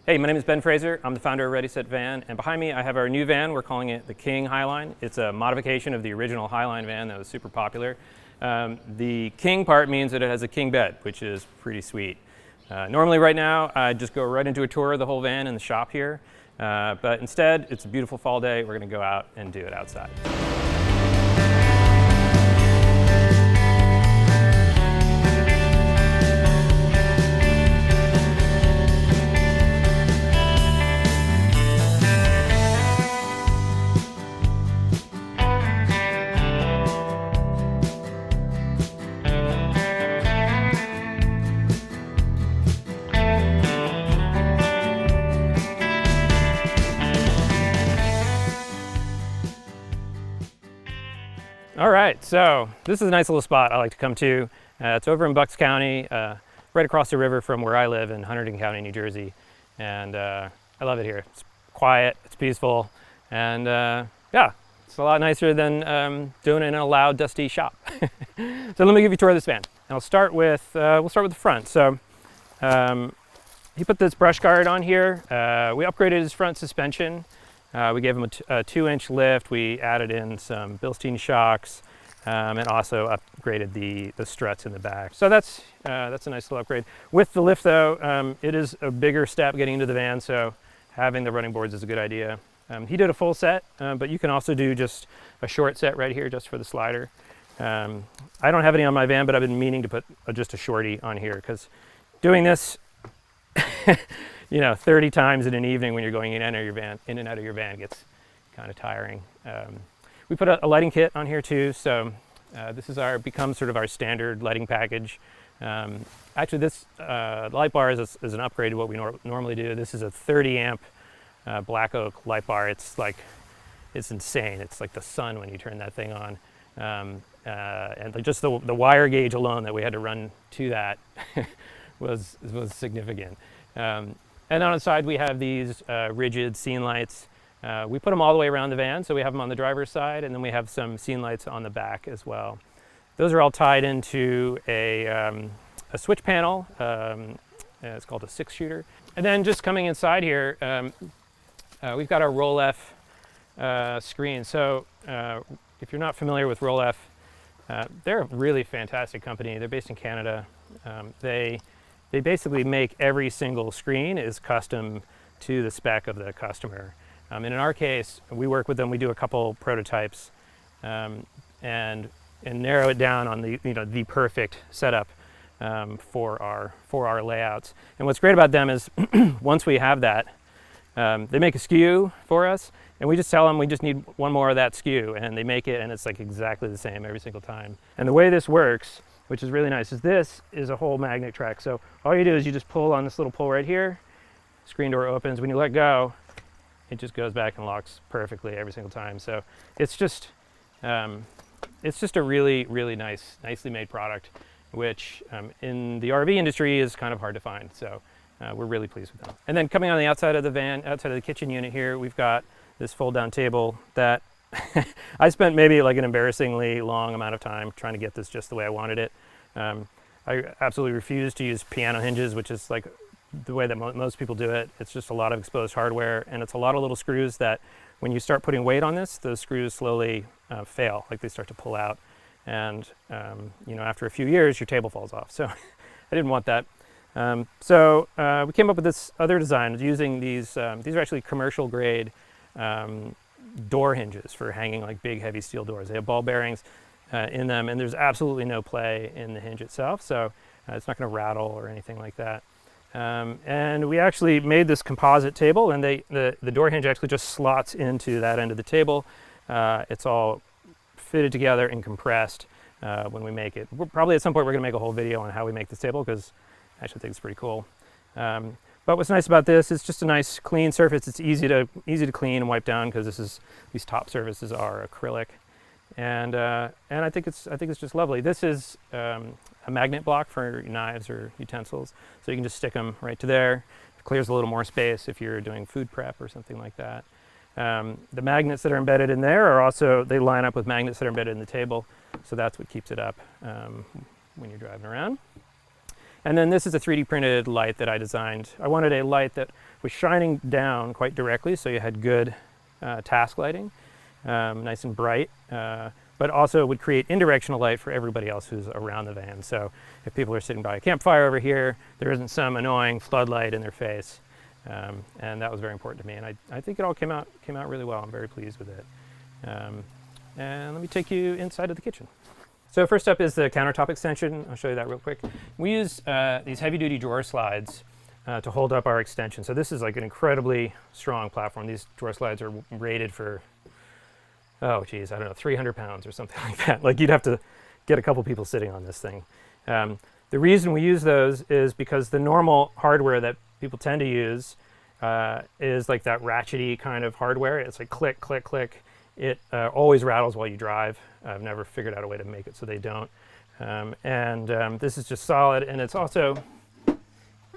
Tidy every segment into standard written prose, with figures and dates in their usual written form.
Hey, my name is Ben Fraser. I'm the founder of Ready.Set.Van, and behind me I have our new van. We're calling it the King Highline. It's a modification of the original Highline van that was super popular. The King part means that it has a king bed, which is pretty sweet. Normally right now I just go right into a tour of the whole van in the shop here, but instead it's a beautiful fall day. We're going to go out and do it outside. All right, so this is a nice little spot I like to come to. It's over in Bucks County, right across the river from where I live in Hunterdon County, New Jersey. And I love it here. It's quiet, it's peaceful, and yeah, it's a lot nicer than doing it in a loud, dusty shop. So let me give you a tour of this van. And we'll start with the front. So he put this brush guard on here. We upgraded his front suspension. We gave him a 2-inch lift. We added in some Bilstein shocks and also upgraded the struts in the back. So that's a nice little upgrade. With the lift though, it is a bigger step getting into the van, so having the running boards is a good idea. He did a full set, but you can also do just a short set right here just for the slider. I don't have any on my van, but I've been meaning to put just a shorty on here because doing this 30 times in an evening when you're going in and out of your van gets kind of tiring. We put a lighting kit on here too, so this is becomes sort of our standard lighting package. Actually, this light bar is an upgrade to what we normally do. This is a 30 amp black oak light bar. It's insane. It's like the sun when you turn that thing on. And just the wire gauge alone that we had to run to that was significant. And on the side we have these rigid scene lights. We put them all the way around the van, so we have them on the driver's side, and then we have some scene lights on the back as well. Those are all tied into a switch panel. It's called a 6-shooter. And then just coming inside here, we've got our Roll-F screen. So if you're not familiar with Roll-F, they're a really fantastic company. They're based in Canada. They basically make every single screen is custom to the spec of the customer. And in our case, we work with them. We do a couple prototypes and narrow it down on the perfect setup for our layouts. And what's great about them is once we have that, they make a SKU for us, and we just tell them we just need one more of that SKU, and they make it, and it's like exactly the same every single time. And the way this works, which is really nice, is this is a whole magnet track. So all you do is you just pull on this little pull right here, screen door opens. When you let go, it just goes back and locks perfectly every single time. So it's just a really, really nicely made product, which in the RV industry is kind of hard to find. So we're really pleased with them. And then coming on the outside of the van, outside of the kitchen unit here, we've got this fold down table that I spent maybe like an embarrassingly long amount of time trying to get this just the way I wanted it. I absolutely refuse to use piano hinges, which is like the way that most people do it. It's just a lot of exposed hardware, and it's a lot of little screws that when you start putting weight on this, those screws slowly fail, like they start to pull out. And after a few years, your table falls off. So I didn't want that. So we came up with this other design using these are actually commercial grade door hinges for hanging like big heavy steel doors. They have ball bearings in them, and there's absolutely no play in the hinge itself, so it's not going to rattle or anything like that. And we actually made this composite table, and the door hinge actually just slots into that end of the table. It's all fitted together and compressed when we make it. Probably at some point we're going to make a whole video on how we make this table, because I actually think it's pretty cool. But what's nice about this, it's just a nice clean surface. It's easy to clean and wipe down because these top surfaces are acrylic, and I think it's just lovely. This is a magnet block for knives or utensils, so you can just stick them right to there. It clears a little more space if you're doing food prep or something like that. The magnets that are embedded in there are also, they line up with magnets that are embedded in the table, so that's what keeps it up when you're driving around. And then this is a 3D printed light that I designed. I wanted a light that was shining down quite directly, so you had good task lighting, nice and bright, but also would create indirectional light for everybody else who's around the van. So if people are sitting by a campfire over here, there isn't some annoying floodlight in their face. And that was very important to me. And I think it all came out really well. I'm very pleased with it. And let me take you inside of the kitchen. So first up is the countertop extension. I'll show you that real quick. We use these heavy-duty drawer slides to hold up our extension. So this is like an incredibly strong platform. These drawer slides are rated for, oh geez, I don't know, 300 pounds or something like that. Like you'd have to get a couple people sitting on this thing. The reason we use those is because the normal hardware that people tend to use is like that ratchety kind of hardware. It's like click, click, click. It always rattles while you drive. I've never figured out a way to make it so they don't. This is just solid, and it's also,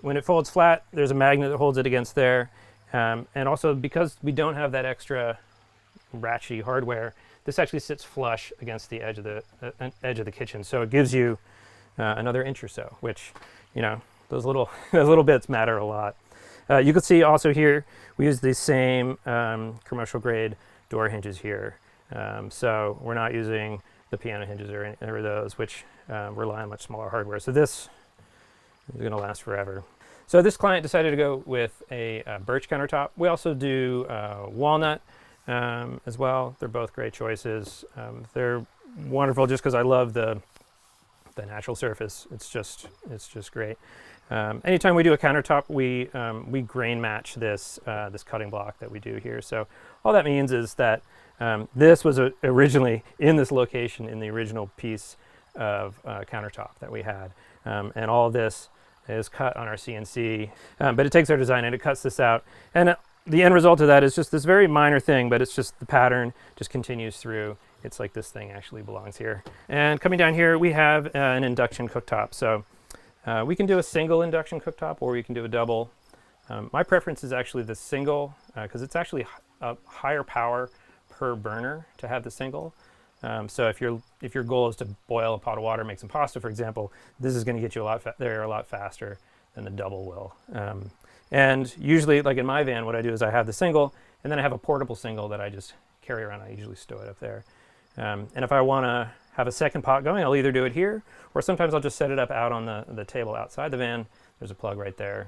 when it folds flat, there's a magnet that holds it against there. And also, because we don't have that extra ratchet hardware, this actually sits flush against the edge of the kitchen. So it gives you another inch or so, which, you know, those little bits matter a lot. You can see also here, we use the same commercial grade door hinges here. So we're not using the piano hinges or those, which rely on much smaller hardware. So this is going to last forever. So this client decided to go with a birch countertop. We also do walnut as well. They're both great choices. They're wonderful just because I love the natural surface. It's just great. Anytime we do a countertop, we grain match this cutting block that we do here. So all that means is that this was originally in this location in the original piece of countertop that we had. And all of this is cut on our CNC, but it takes our design and it cuts this out. And the end result of that is just this very minor thing, but it's just the pattern just continues through. It's like this thing actually belongs here. And coming down here, we have an induction cooktop. So we can do a single induction cooktop or we can do a double. My preference is actually the single because it's actually a higher power per burner to have the single. So if your goal is to boil a pot of water, make some pasta, for example, this is going to get you a lot faster than the double will. And usually, like in my van, what I do is I have the single, and then I have a portable single that I just carry around. I usually stow it up there. And if I want to have a second pot going, I'll either do it here, or sometimes I'll just set it up out on the table outside the van. There's a plug right there.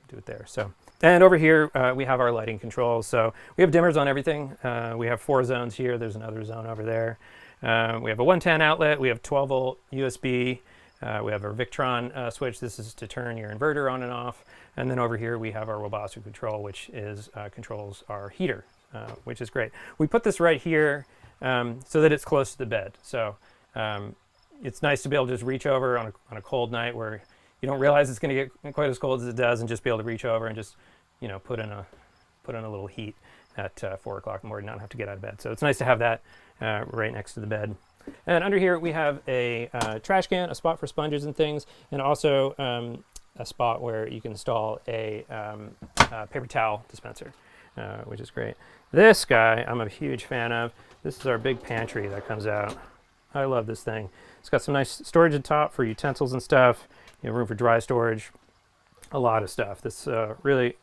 Do it there. So, and over here we have our lighting controls. So we have dimmers on everything. We have 4 zones here. There's another zone over there. We have a 110 outlet. We have 12-volt USB. We have our Victron switch. This is to turn your inverter on and off. And then over here we have our Roboster control, which is controls our heater, which is great. We put this right here so that it's close to the bed. So it's nice to be able to just reach over on a cold night where you don't realize it's going to get quite as cold as it does, and just be able to reach over and just, you know, put in a little heat at 4 o'clock in the morning, not have to get out of bed. So it's nice to have that right next to the bed. And under here we have a trash can, a spot for sponges and things, and also a spot where you can install a paper towel dispenser, which is great. This guy I'm a huge fan of. This is our big pantry that comes out. I love this thing. It's got some nice storage at the top for utensils and stuff. You have room for dry storage, a lot of stuff. This really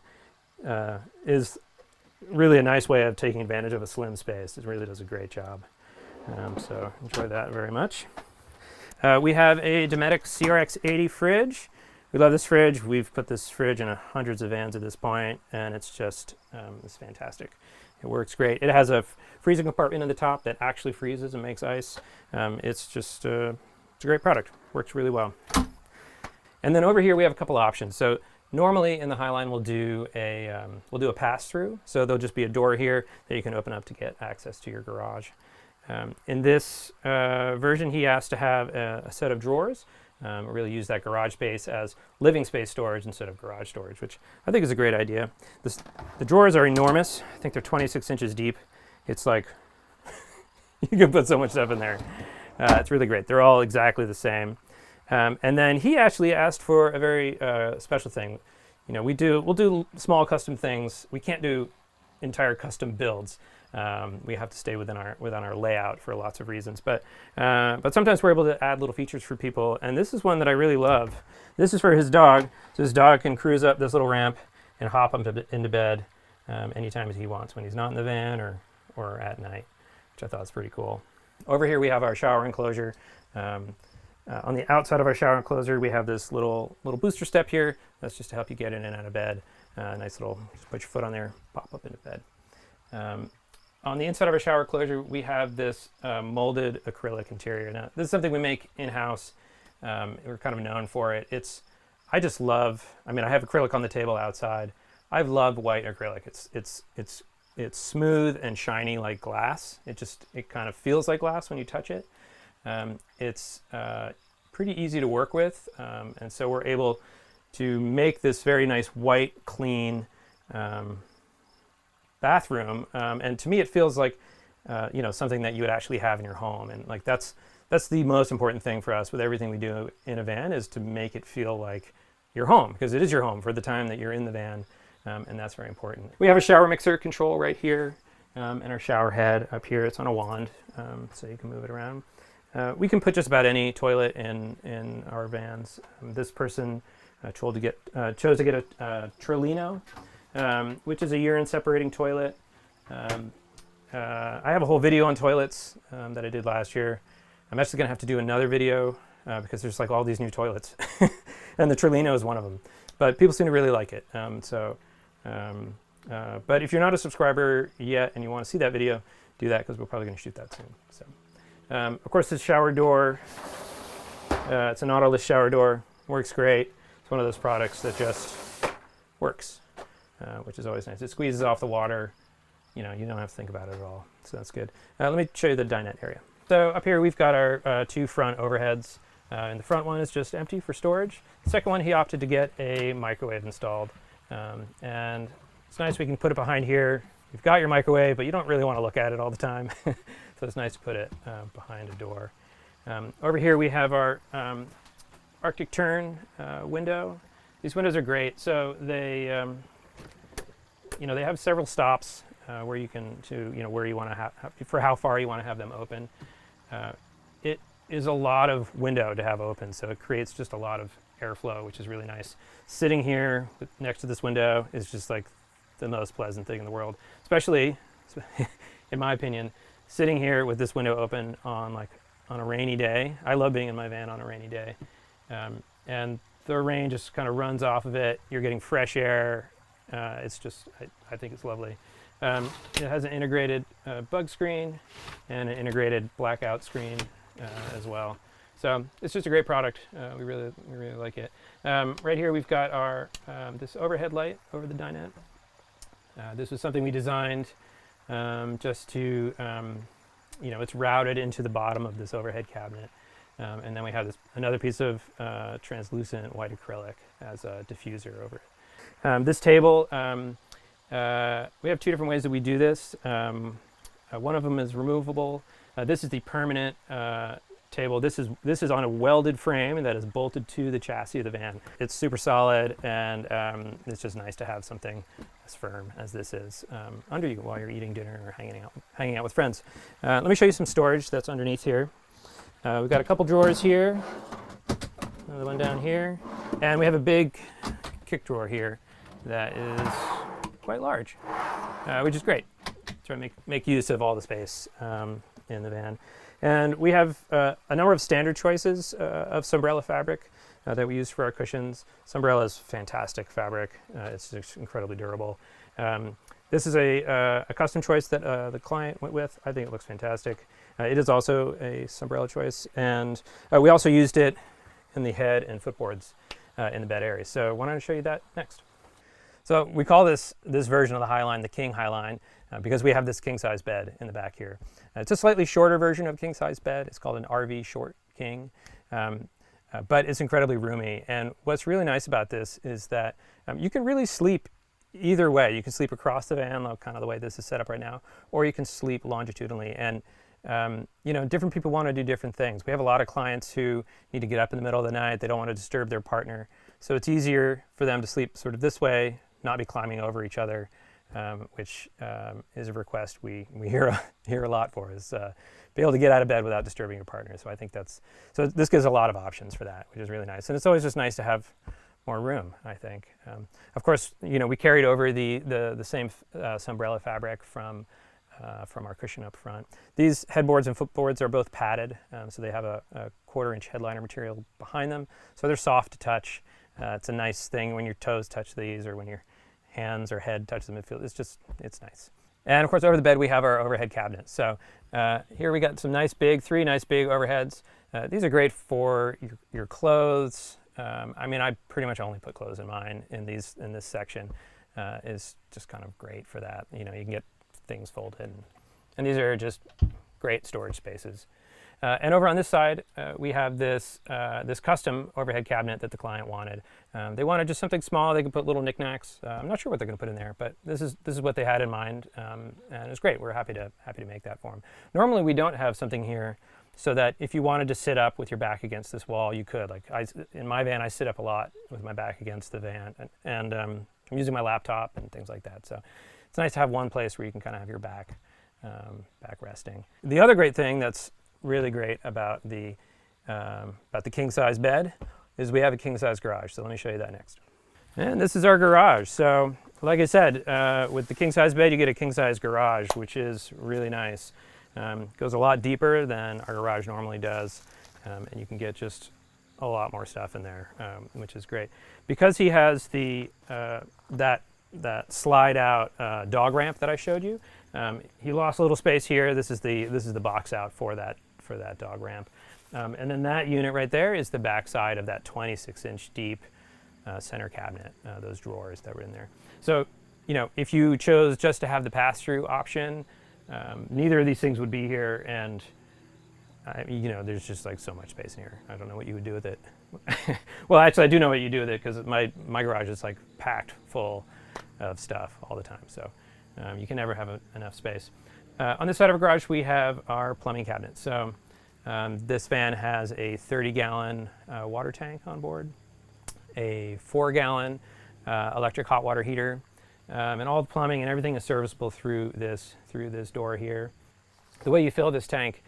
is really a nice way of taking advantage of a slim space. It really does a great job. So enjoy that very much. We have a Dometic CRX80 fridge. We love this fridge. We've put this fridge in hundreds of vans at this point, and it's just it's fantastic. It works great. It has a freezing compartment in the top that actually freezes and makes ice. It's just it's a great product. Works really well. And then over here we have a couple options. So normally in the Highline we'll do a pass-through. So there'll just be a door here that you can open up to get access to your garage. In this version, he asked to have a set of drawers. Really use that garage space as living space storage instead of garage storage, which I think is a great idea. The drawers are enormous. I think they're 26 inches deep. It's like you can put so much stuff in there. It's really great. They're all exactly the same. And then he actually asked for a very special thing. You know, we'll do small custom things. We can't do entire custom builds. We have to stay within our layout for lots of reasons, but sometimes we're able to add little features for people, and this is one that I really love. This is for his dog, so his dog can cruise up this little ramp and hop up into bed anytime he wants when he's not in the van or at night, which I thought was pretty cool. Over here we have our shower enclosure. On the outside of our shower enclosure, we have this little booster step here. That's just to help you get in and out of bed. Nice little, just put your foot on there, pop up into bed. On the inside of our shower enclosure, we have this molded acrylic interior. Now, this is something we make in-house. We're kind of known for it. I just love, I mean, I have acrylic on the table outside. I've loved white acrylic. It's smooth and shiny like glass. It kind of feels like glass when you touch it. It's pretty easy to work with, and so we're able to make this very nice white, clean bathroom. And to me, it feels like something that you would actually have in your home. And like that's the most important thing for us with everything we do in a van, is to make it feel like your home, because it is your home for the time that you're in the van, and that's very important. We have a shower mixer control right here, and our shower head up here. It's on a wand, so you can move it around. We can put just about any toilet in our vans. This person chose to get a Trolino, which is a urine separating toilet. I have a whole video on toilets that I did last year. I'm actually going to have to do another video because there's like all these new toilets, and the Trolino is one of them. But people seem to really like it. But if you're not a subscriber yet and you want to see that video, do that, because we're probably going to shoot that soon. So. Of course, this shower door, it's an auto-lift shower door, works great. It's one of those products that just works, which is always nice. It squeezes off the water. You don't have to think about it at all, so that's good. Let me show you the dinette area. So up here we've got our two front overheads, and the front one is just empty for storage. The second one, he opted to get a microwave installed, and it's nice we can put it behind here. You've got your microwave, but you don't really want to look at it all the time. So it's nice to put it behind a door. Over here we have our Arctic Turn window. These windows are great. So they have several stops where you can where you want to have for how far you want to have them open. It is a lot of window to have open, so it creates just a lot of airflow, which is really nice. Sitting here next to this window is just like the most pleasant thing in the world, especially in my opinion, sitting here with this window open on a rainy day. I love being in my van on a rainy day, and the rain just kind of runs off of it. You're getting fresh air. It's just, I think it's lovely. It has an integrated bug screen and an integrated blackout screen as well. So it's just a great product. We really like it. Right here we've got our this overhead light over the dinette. This was something we designed just to, it's routed into the bottom of this overhead cabinet. And then we have another piece of translucent white acrylic as a diffuser over it. This table, we have two different ways that we do this. One of them is removable. This is the permanent table. This is on a welded frame that is bolted to the chassis of the van. It's super solid, and it's just nice to have something as firm as this is under you while you're eating dinner or hanging out with friends. Let me show you some storage that's underneath here. We've got a couple drawers here, another one down here, and we have a big kick drawer here that is quite large, which is great. Try to make use of all the space in the van. And we have a number of standard choices of Sunbrella fabric that we use for our cushions. Sunbrella is fantastic fabric. It's just incredibly durable. This is a custom choice that the client went with. I think it looks fantastic. It is also a Sunbrella choice, and we also used it in the head and footboards in the bed area. So why don't I show you that next? So we call this version of the Highline the King Highline because we have this king-size bed in the back here. It's a slightly shorter version of king-size bed. It's called an RV Short King, but it's incredibly roomy. And what's really nice about this is that you can really sleep either way. You can sleep across the van, kind of the way this is set up right now, or you can sleep longitudinally. And different people want to do different things. We have a lot of clients who need to get up in the middle of the night. They don't want to disturb their partner. So it's easier for them to sleep sort of this way, not be climbing over each other. which is a request we hear a lot for, is be able to get out of bed without disturbing your partner. So I think so this gives a lot of options for that, which is really nice. And it's always just nice to have more room, I think. Of course, we carried over the same Sunbrella fabric from our cushion up front. These headboards and footboards are both padded, so they have a 1/4-inch headliner material behind them, so they're soft to touch. It's a nice thing when your toes touch these, or when your hands or head touch the midfield. It's nice. And of course, over the bed we have our overhead cabinets. So here we got some three nice big overheads. These are great for your clothes. I mean, I pretty much only put clothes in mine in this section. Is just kind of great for that. You can get things folded, and these are just great storage spaces. And over on this side, we have this custom overhead cabinet that the client wanted. They wanted just something small. They could put little knickknacks. I'm not sure what they're going to put in there, but this is what they had in mind, and it's great. We're happy to make that for them. Normally, we don't have something here so that if you wanted to sit up with your back against this wall, you could. Like in my van, I sit up a lot with my back against the van, and I'm using my laptop and things like that. So it's nice to have one place where you can kind of have your back resting. The other great thing that's really great about the king size bed is we have a king size garage. So let me show you that next. And this is our garage. So like I said, with the king size bed, you get a king size garage, which is really nice. Goes a lot deeper than our garage normally does, and you can get just a lot more stuff in there, which is great. Because he has that slide out dog ramp that I showed you, he lost a little space here. This is the box out for that dog ramp, and then that unit right there is the back side of that 26-inch deep center cabinet. Those drawers that were in there. So if you chose just to have the pass-through option, neither of these things would be here, and there's just like so much space in here. I don't know what you would do with it. Well, actually, I do know what you do with it, because my garage is like packed full of stuff all the time. So you can never have enough space. On this side of our garage, we have our plumbing cabinet. So this van has a 30-gallon water tank on board, a 4-gallon electric hot water heater, and all the plumbing and everything is serviceable through this door here. The way you fill this tank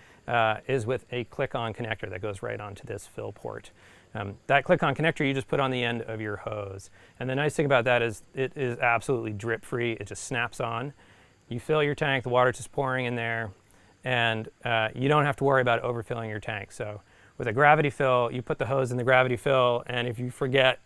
is with a click-on connector that goes right onto this fill port. That click-on connector you just put on the end of your hose. And the nice thing about that is it is absolutely drip-free. It just snaps on. You fill your tank, the water's just pouring in there, and you don't have to worry about overfilling your tank. So with a gravity fill, you put the hose in the gravity fill, and if you forget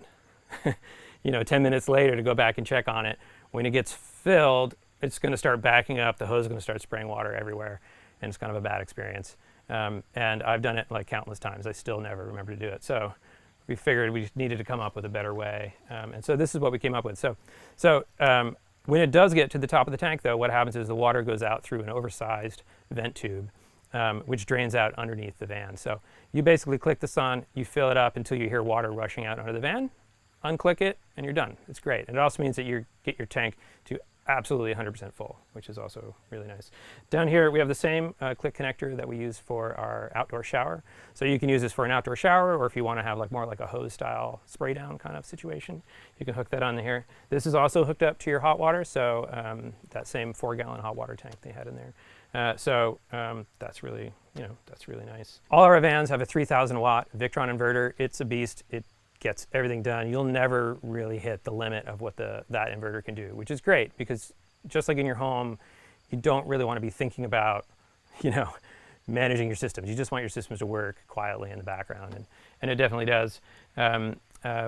10 minutes later to go back and check on it, when it gets filled, it's going to start backing up. The hose is going to start spraying water everywhere, and it's kind of a bad experience. And I've done it like countless times. I still never remember to do it. So we figured we needed to come up with a better way. And so this is what we came up with. So when it does get to the top of the tank, though, what happens is the water goes out through an oversized vent tube, which drains out underneath the van. So you basically click this on, you fill it up until you hear water rushing out under the van, unclick it, and you're done. It's great. And it also means that you get your tank to absolutely 100% full, which is also really nice. Down here, we have the same click connector that we use for our outdoor shower. So you can use this for an outdoor shower, or if you want to have more like a hose style spray down kind of situation, you can hook that on here. This is also hooked up to your hot water, so that same 4-gallon hot water tank they had in there. So that's really nice. All our vans have a 3,000 watt Victron inverter. It's a beast. It gets everything done. You'll never really hit the limit of what that inverter can do, which is great, because just like in your home, you don't really want to be thinking about, managing your systems. You just want your systems to work quietly in the background, and it definitely does.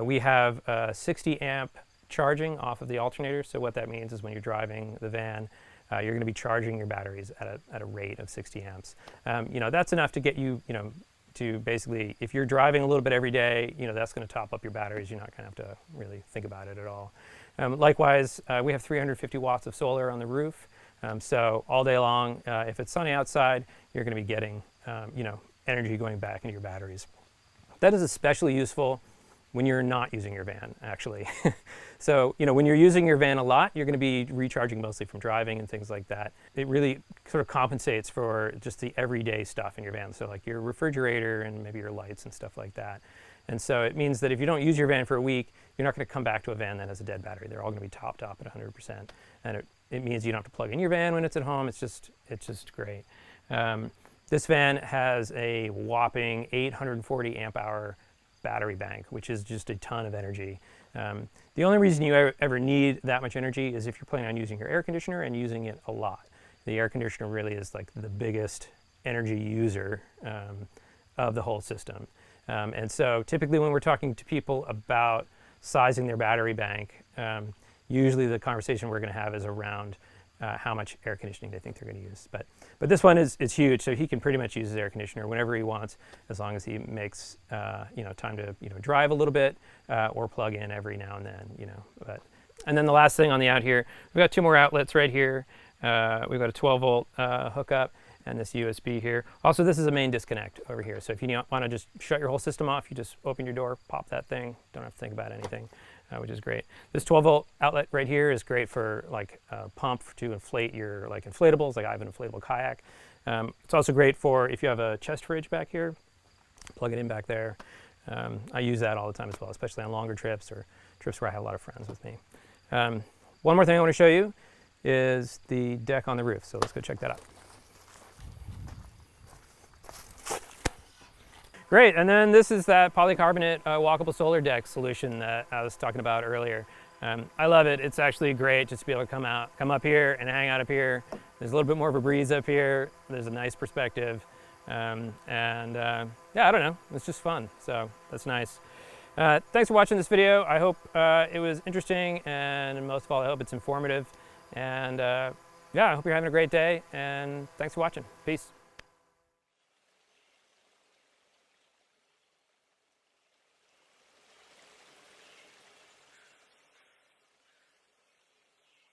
We have 60 amp charging off of the alternator. So what that means is when you're driving the van, you're going to be charging your batteries at a rate of 60 amps. That's enough to get you, to basically, if you're driving a little bit every day, that's going to top up your batteries. You're not going to have to really think about it at all. Likewise, we have 350 watts of solar on the roof. So all day long, if it's sunny outside, you're going to be getting, energy going back into your batteries. That is especially useful when you're not using your van, actually. So, when you're using your van a lot, you're going to be recharging mostly from driving and things like that. It really sort of compensates for just the everyday stuff in your van. So like your refrigerator and maybe your lights and stuff like that. And so it means that if you don't use your van for a week, you're not going to come back to a van that has a dead battery. They're all going to be topped up at 100%, and it means you don't have to plug in your van when it's at home. It's just great. This van has a whopping 840 amp hour battery bank, which is just a ton of energy. The only reason you ever need that much energy is if you're planning on using your air conditioner and using it a lot. The air conditioner really is like the biggest energy user of the whole system. And so typically when we're talking to people about sizing their battery bank, usually the conversation we're going to have is around how much air conditioning they think they're going to use. But this one is huge, so he can pretty much use his air conditioner whenever he wants, as long as he makes time to drive a little bit or plug in every now and then. And then the last thing on the out here, we've got 2 more outlets right here. We've got a 12-volt hookup and this USB here. Also, this is a main disconnect over here. So if you want to just shut your whole system off, you just open your door, pop that thing. Don't have to think about anything, which is great. This 12-volt outlet right here is great for like a pump to inflate your inflatables. Like I have an inflatable kayak. It's also great for if you have a chest fridge back here, plug it in back there. I use that all the time as well, especially on longer trips or trips where I have a lot of friends with me. One more thing I want to show you is the deck on the roof. So let's go check that out. Great, and then this is that polycarbonate walkable solar deck solution that I was talking about earlier. I love it. It's actually great just to be able to come up here and hang out up here. There's a little bit more of a breeze up here. There's a nice perspective. Yeah, I don't know. It's just fun, so that's nice. Thanks for watching this video. I hope it was interesting, and most of all, I hope it's informative. And yeah, I hope you're having a great day, and thanks for watching. Peace.